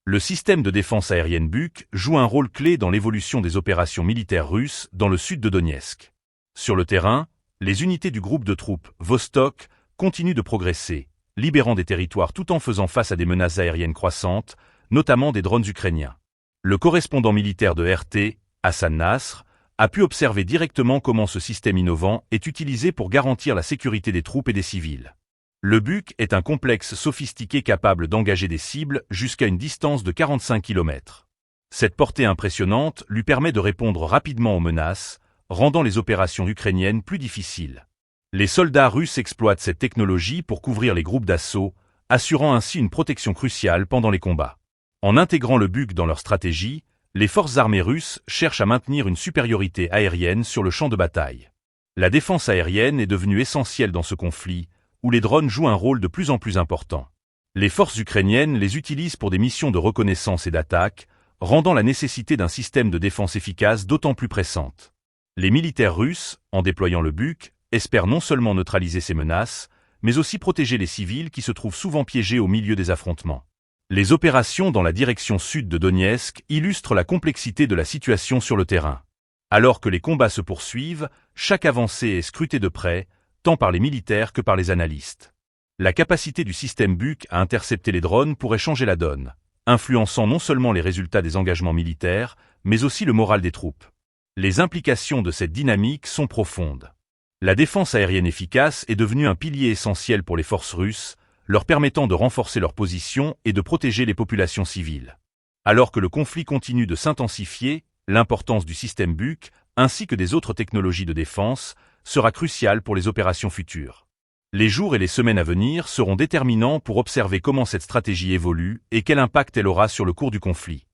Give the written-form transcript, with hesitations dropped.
Le système de défense aérienne Buk joue un rôle clé dans l'évolution des opérations militaires russes dans le sud de Donetsk. Sur le terrain, les unités du groupe de troupes Vostok continuent de progresser, libérant des territoires tout en faisant face à des menaces aériennes croissantes, notamment des drones ukrainiens. Le correspondant militaire de RT, Hassan Nasr, a pu observer directement comment ce système innovant est utilisé pour garantir la sécurité des troupes et des civils. Le Buk est un complexe sophistiqué capable d'engager des cibles jusqu'à une distance de 45 km. Cette portée impressionnante lui permet de répondre rapidement aux menaces, rendant les opérations ukrainiennes plus difficiles. Les soldats russes exploitent cette technologie pour couvrir les groupes d'assaut, assurant ainsi une protection cruciale pendant les combats. En intégrant le Buk dans leur stratégie, les forces armées russes cherchent à maintenir une supériorité aérienne sur le champ de bataille. La défense aérienne est devenue essentielle dans ce conflit, où les drones jouent un rôle de plus en plus important. Les forces ukrainiennes les utilisent pour des missions de reconnaissance et d'attaque, rendant la nécessité d'un système de défense efficace d'autant plus pressante. Les militaires russes, en déployant le Buk, espèrent non seulement neutraliser ces menaces, mais aussi protéger les civils qui se trouvent souvent piégés au milieu des affrontements. Les opérations dans la direction sud de Donetsk illustrent la complexité de la situation sur le terrain. Alors que les combats se poursuivent, chaque avancée est scrutée de près, tant par les militaires que par les analystes. La capacité du système Buk à intercepter les drones pourrait changer la donne, influençant non seulement les résultats des engagements militaires, mais aussi le moral des troupes. Les implications de cette dynamique sont profondes. La défense aérienne efficace est devenue un pilier essentiel pour les forces russes, leur permettant de renforcer leur position et de protéger les populations civiles. Alors que le conflit continue de s'intensifier, l'importance du système Buk, ainsi que des autres technologies de défense, sera cruciale pour les opérations futures. Les jours et les semaines à venir seront déterminants pour observer comment cette stratégie évolue et quel impact elle aura sur le cours du conflit.